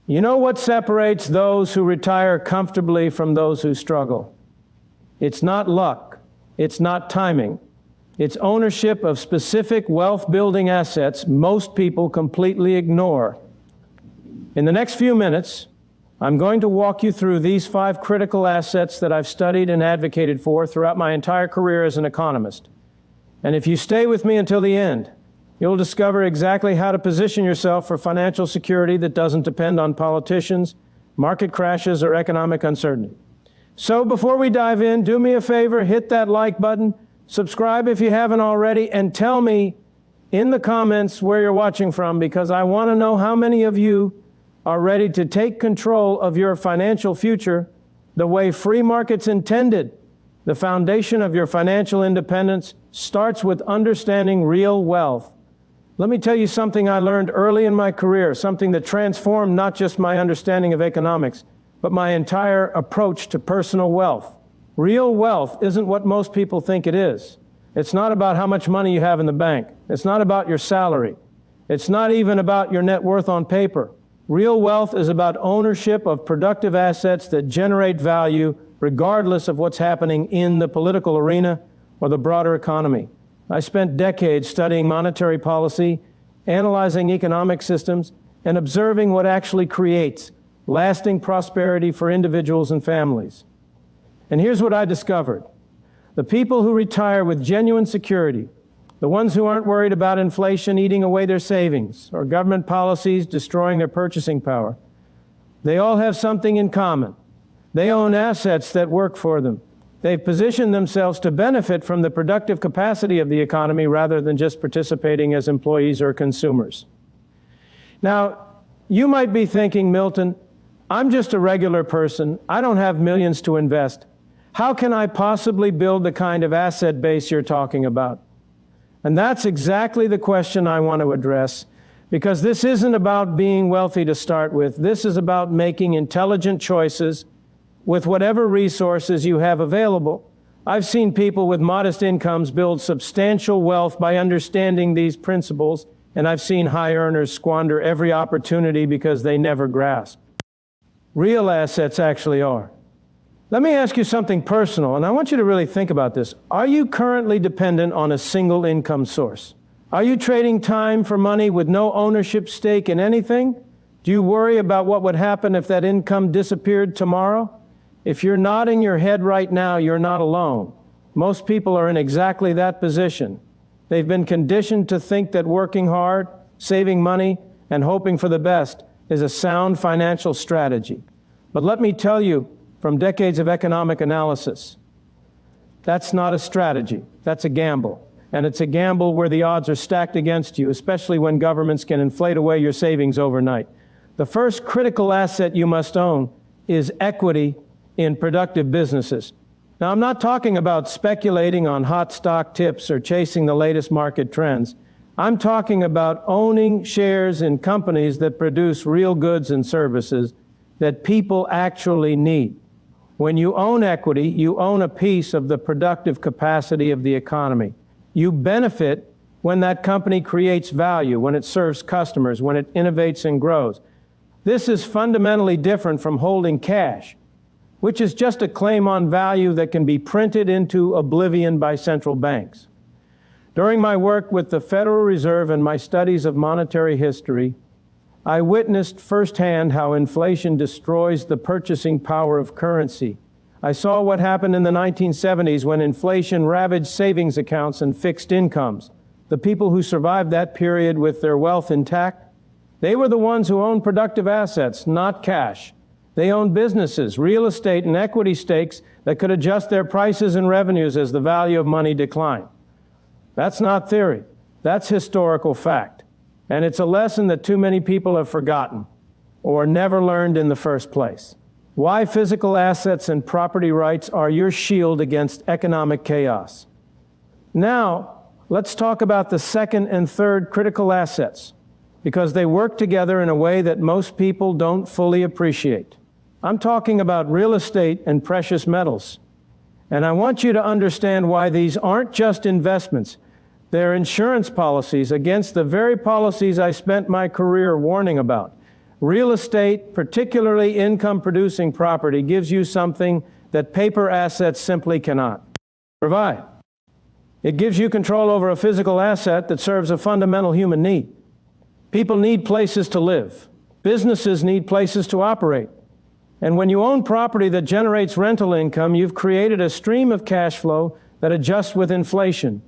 You know what separates those who retire comfortably from those who struggle? It's not luck. It's not timing. It's ownership of specific wealth-building assets most people completely ignore. In the next few minutes, I'm going to walk you through these 5 critical assets that I've studied and advocated for throughout my entire career as an economist. And if you stay with me until the end, you'll discover exactly how to position yourself for financial security that doesn't depend on politicians, market crashes, or economic uncertainty. So before we dive in, do me a favor, hit that like button, subscribe if you haven't already, and tell me in the comments where you're watching from, because I want to know how many of you are ready to take control of your financial future the way free markets intended. The foundation of your financial independence starts with understanding real wealth. Let me tell you something I learned early in my career, something that transformed not just my understanding of economics, but my entire approach to personal wealth. Real wealth isn't what most people think it is. It's not about how much money you have in the bank. It's not about your salary. It's not even about your net worth on paper. Real wealth is about ownership of productive assets that generate value regardless of what's happening in the political arena or the broader economy. I spent decades studying monetary policy, analyzing economic systems, and observing what actually creates lasting prosperity for individuals and families. And here's what I discovered. The people who retire with genuine security, the ones who aren't worried about inflation eating away their savings or government policies destroying their purchasing power, they all have something in common. They own assets that work for them. They've positioned themselves to benefit from the productive capacity of the economy rather than just participating as employees or consumers. Now, you might be thinking, Milton, I'm just a regular person. I don't have millions to invest. How can I possibly build the kind of asset base you're talking about? And that's exactly the question I want to address, because this isn't about being wealthy to start with. This is about making intelligent choices with whatever resources you have available. I've seen people with modest incomes build substantial wealth by understanding these principles, and I've seen high earners squander every opportunity because they never grasp. Real assets actually are. Let me ask you something personal, and I want you to really think about this. Are you currently dependent on a single income source? Are you trading time for money with no ownership stake in anything? Do you worry about what would happen if that income disappeared tomorrow? If you're nodding your head right now, you're not alone. Most people are in exactly that position. They've been conditioned to think that working hard, saving money, and hoping for the best is a sound financial strategy. But let me tell you, from decades of economic analysis, that's not a strategy. That's a gamble. And it's a gamble where the odds are stacked against you, especially when governments can inflate away your savings overnight. The first critical asset you must own is equity in productive businesses. Now, I'm not talking about speculating on hot stock tips or chasing the latest market trends. I'm talking about owning shares in companies that produce real goods and services that people actually need. When you own equity, you own a piece of the productive capacity of the economy. You benefit when that company creates value, when it serves customers, when it innovates and grows. This is fundamentally different from holding cash, which is just a claim on value that can be printed into oblivion by central banks. During my work with the Federal Reserve and my studies of monetary history, I witnessed firsthand how inflation destroys the purchasing power of currency. I saw what happened in the 1970s when inflation ravaged savings accounts and fixed incomes. The people who survived that period with their wealth intact, they were the ones who owned productive assets, not cash. They owned businesses, real estate, and equity stakes that could adjust their prices and revenues as the value of money declined. That's not theory. That's historical fact. And it's a lesson that too many people have forgotten or never learned in the first place. Why physical assets and property rights are your shield against economic chaos. Now, let's talk about the second and third critical assets, because they work together in a way that most people don't fully appreciate. I'm talking about real estate and precious metals. And I want you to understand why these aren't just investments. They're insurance policies against the very policies I spent my career warning about. Real estate, particularly income-producing property, gives you something that paper assets simply cannot provide. It gives you control over a physical asset that serves a fundamental human need. People need places to live. Businesses need places to operate. And when you own property that generates rental income, you've created a stream of cash flow that adjusts with inflation.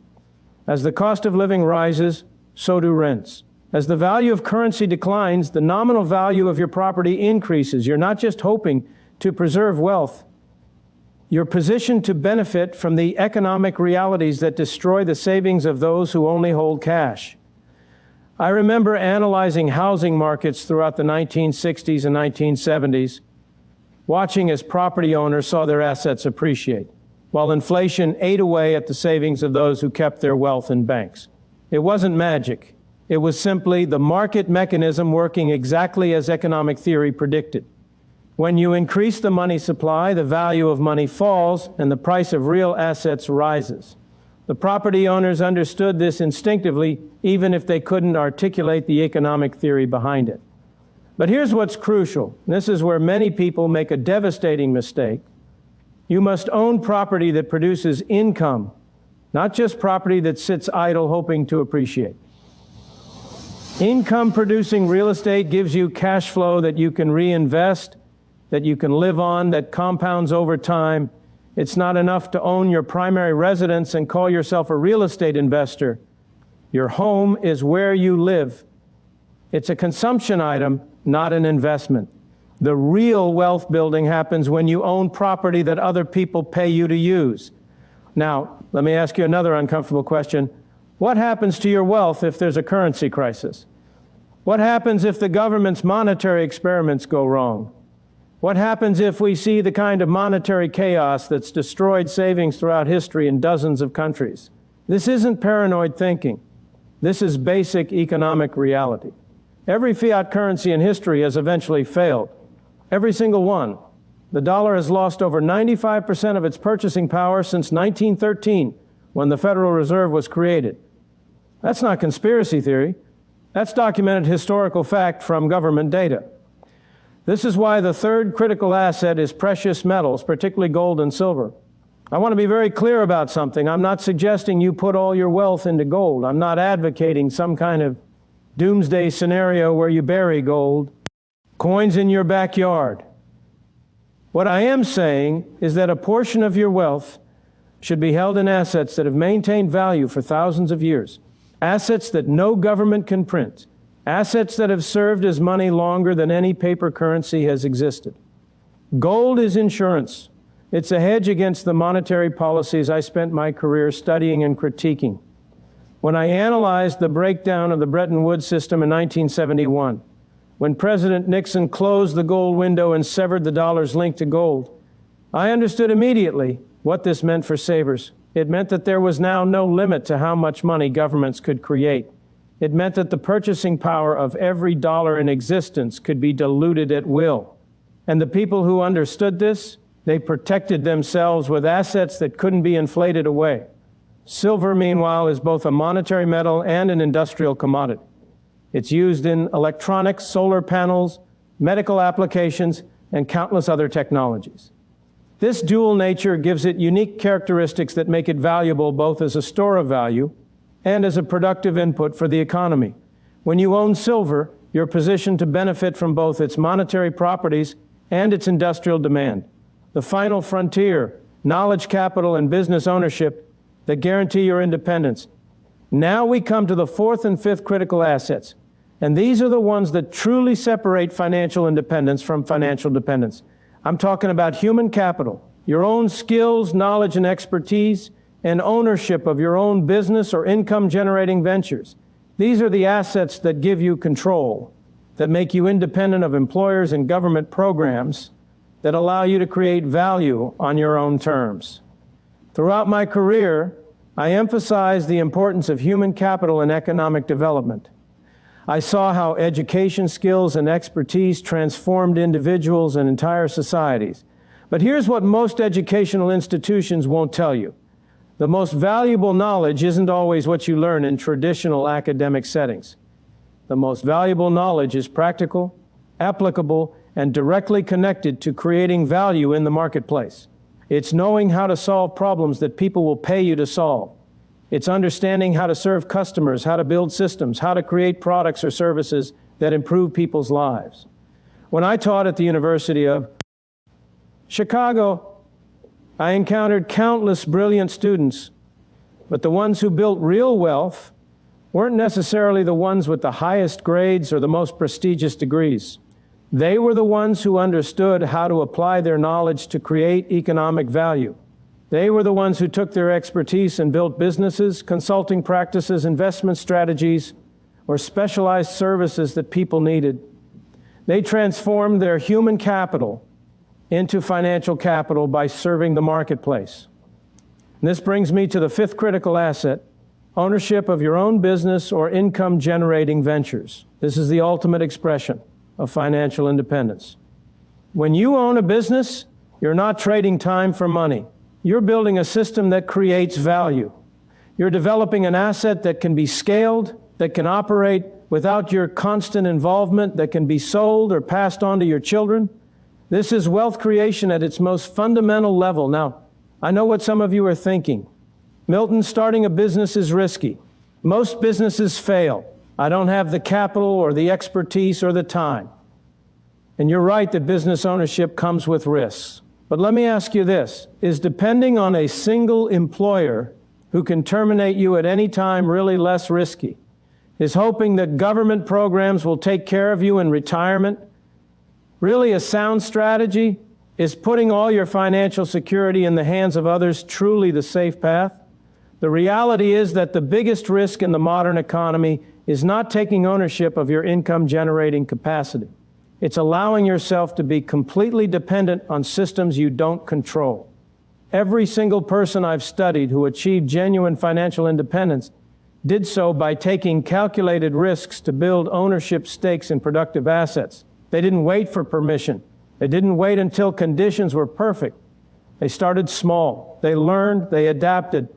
As the cost of living rises, so do rents. As the value of currency declines, the nominal value of your property increases. You're not just hoping to preserve wealth. You're positioned to benefit from the economic realities that destroy the savings of those who only hold cash. I remember analyzing housing markets throughout the 1960s and 1970s, watching as property owners saw their assets appreciate, while inflation ate away at the savings of those who kept their wealth in banks. It wasn't magic. It was simply the market mechanism working exactly as economic theory predicted. When you increase the money supply, the value of money falls and the price of real assets rises. The property owners understood this instinctively, even if they couldn't articulate the economic theory behind it. But here's what's crucial. This is where many people make a devastating mistake. You must own property that produces income, not just property that sits idle hoping to appreciate. Income-producing real estate gives you cash flow that you can reinvest, that you can live on, that compounds over time. It's not enough to own your primary residence and call yourself a real estate investor. Your home is where you live. It's a consumption item, not an investment. The real wealth building happens when you own property that other people pay you to use. Now, let me ask you another uncomfortable question. What happens to your wealth if there's a currency crisis? What happens if the government's monetary experiments go wrong? What happens if we see the kind of monetary chaos that's destroyed savings throughout history in dozens of countries? This isn't paranoid thinking. This is basic economic reality. Every fiat currency in history has eventually failed. Every single one. The dollar has lost over 95% of its purchasing power since 1913, when the Federal Reserve was created. That's not conspiracy theory. That's documented historical fact from government data. This is why the third critical asset is precious metals, particularly gold and silver. I want to be very clear about something. I'm not suggesting you put all your wealth into gold. I'm not advocating some kind of doomsday scenario where you bury gold, coins in your backyard. What I am saying is that a portion of your wealth should be held in assets that have maintained value for thousands of years. Assets that no government can print. Assets that have served as money longer than any paper currency has existed. Gold is insurance. It's a hedge against the monetary policies I spent my career studying and critiquing. When I analyzed the breakdown of the Bretton Woods system in 1971, when President Nixon closed the gold window and severed the dollar's link to gold, I understood immediately what this meant for savers. It meant that there was now no limit to how much money governments could create. It meant that the purchasing power of every dollar in existence could be diluted at will. And the people who understood this, they protected themselves with assets that couldn't be inflated away. Silver, meanwhile, is both a monetary metal and an industrial commodity. It's used in electronics, solar panels, medical applications, and countless other technologies. This dual nature gives it unique characteristics that make it valuable both as a store of value and as a productive input for the economy. When you own silver, you're positioned to benefit from both its monetary properties and its industrial demand. The final frontier, knowledge capital and business ownership that guarantee your independence. Now we come to the fourth and fifth critical assets, and these are the ones that truly separate financial independence from financial dependence. I'm talking about human capital, your own skills, knowledge, and expertise, and ownership of your own business or income-generating ventures. These are the assets that give you control, that make you independent of employers and government programs, that allow you to create value on your own terms. Throughout my career, I emphasized the importance of human capital in economic development. I saw how education, skills, and expertise transformed individuals and entire societies. But here's what most educational institutions won't tell you. The most valuable knowledge isn't always what you learn in traditional academic settings. The most valuable knowledge is practical, applicable, and directly connected to creating value in the marketplace. It's knowing how to solve problems that people will pay you to solve. It's understanding how to serve customers, how to build systems, how to create products or services that improve people's lives. When I taught at the University of Chicago, I encountered countless brilliant students, but the ones who built real wealth weren't necessarily the ones with the highest grades or the most prestigious degrees. They were the ones who understood how to apply their knowledge to create economic value. They were the ones who took their expertise and built businesses, consulting practices, investment strategies, or specialized services that people needed. They transformed their human capital into financial capital by serving the marketplace. And this brings me to the fifth critical asset, ownership of your own business or income-generating ventures. This is the ultimate expression of financial independence. When you own a business, you're not trading time for money. You're building a system that creates value. You're developing an asset that can be scaled, that can operate without your constant involvement, that can be sold or passed on to your children. This is wealth creation at its most fundamental level. Now, I know what some of you are thinking. Milton, starting a business is risky. Most businesses fail. I don't have the capital or the expertise or the time. And you're right that business ownership comes with risks. But let me ask you this, is depending on a single employer who can terminate you at any time really less risky? Is hoping that government programs will take care of you in retirement really a sound strategy? Is putting all your financial security in the hands of others truly the safe path? The reality is that the biggest risk in the modern economy is not taking ownership of your income-generating capacity. It's allowing yourself to be completely dependent on systems you don't control. Every single person I've studied who achieved genuine financial independence did so by taking calculated risks to build ownership stakes in productive assets. They didn't wait for permission. They didn't wait until conditions were perfect. They started small. They learned, they adapted,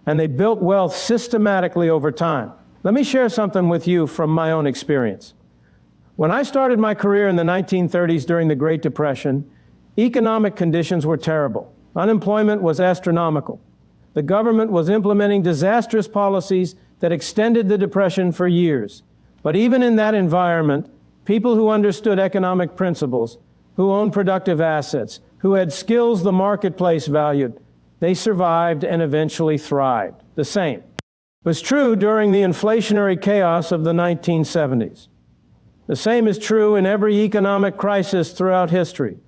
and they built wealth systematically over time. Let me share something with you from my own experience. When I started my career in the 1930s during the Great Depression, economic conditions were terrible. Unemployment was astronomical. The government was implementing disastrous policies that extended the Depression for years. But even in that environment, people who understood economic principles, who owned productive assets, who had skills the marketplace valued, they survived and eventually thrived. The same was true during the inflationary chaos of the 1970s. The same is true in every economic crisis throughout history.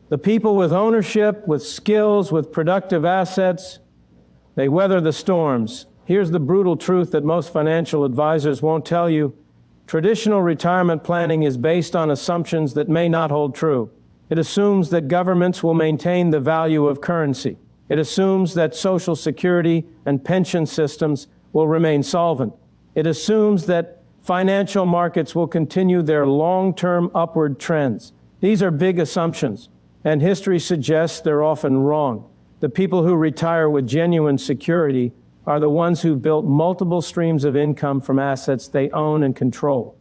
The people with ownership, with skills, with productive assets, they weather the storms. Here's the brutal truth that most financial advisors won't tell you. Traditional retirement planning is based on assumptions that may not hold true. It assumes that governments will maintain the value of currency. It assumes that Social Security and pension systems will remain solvent. It assumes that financial markets will continue their long-term upward trends. These are big assumptions, and history suggests they're often wrong. The people who retire with genuine security are the ones who've built multiple streams of income from assets they own and control,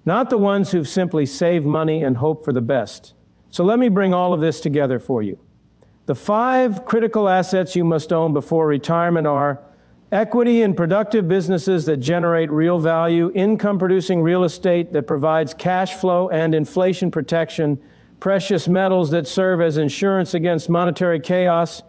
not the ones who've simply saved money and hoped for the best. So let me bring all of this together for you. The 5 critical assets you must own before retirement are equity in productive businesses that generate real value, income-producing real estate that provides cash flow and inflation protection, precious metals that serve as insurance against monetary chaos,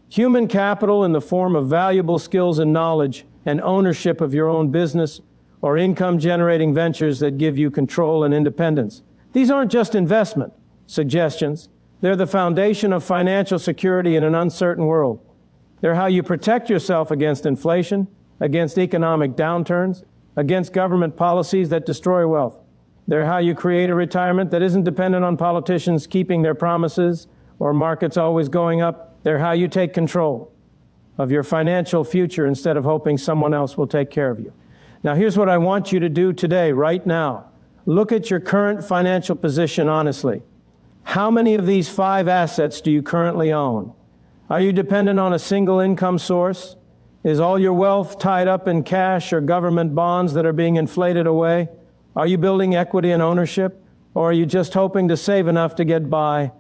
human capital in the form of valuable skills and knowledge, and ownership of your own business or income-generating ventures that give you control and independence. These aren't just investment suggestions. They're the foundation of financial security in an uncertain world. They're how you protect yourself against inflation, against economic downturns, against government policies that destroy wealth. They're how you create a retirement that isn't dependent on politicians keeping their promises or markets always going up. They're how you take control of your financial future instead of hoping someone else will take care of you. Now, here's what I want you to do today, right now. Look at your current financial position honestly. How many of these 5 assets do you currently own? Are you dependent on a single income source? Is all your wealth tied up in cash or government bonds that are being inflated away? Are you building equity and ownership? Or are you just hoping to save enough to get by?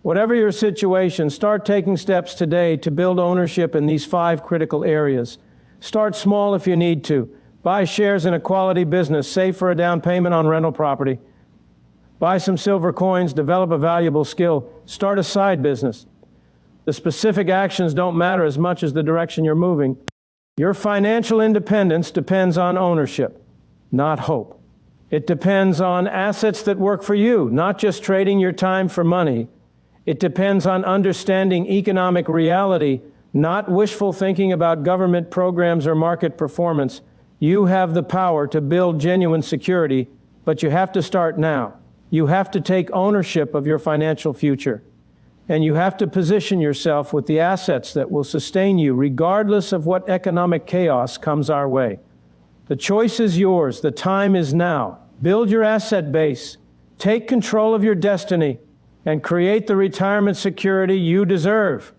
Whatever your situation, start taking steps today to build ownership in these 5 critical areas. Start small if you need to. Buy shares in a quality business, save for a down payment on rental property. Buy some silver coins, develop a valuable skill, start a side business. The specific actions don't matter as much as the direction you're moving. Your financial independence depends on ownership, not hope. It depends on assets that work for you, not just trading your time for money. It depends on understanding economic reality, not wishful thinking about government programs or market performance. You have the power to build genuine security, but you have to start now. You have to take ownership of your financial future. And you have to position yourself with the assets that will sustain you regardless of what economic chaos comes our way. The choice is yours. The time is now. Build your asset base. Take control of your destiny and create the retirement security you deserve.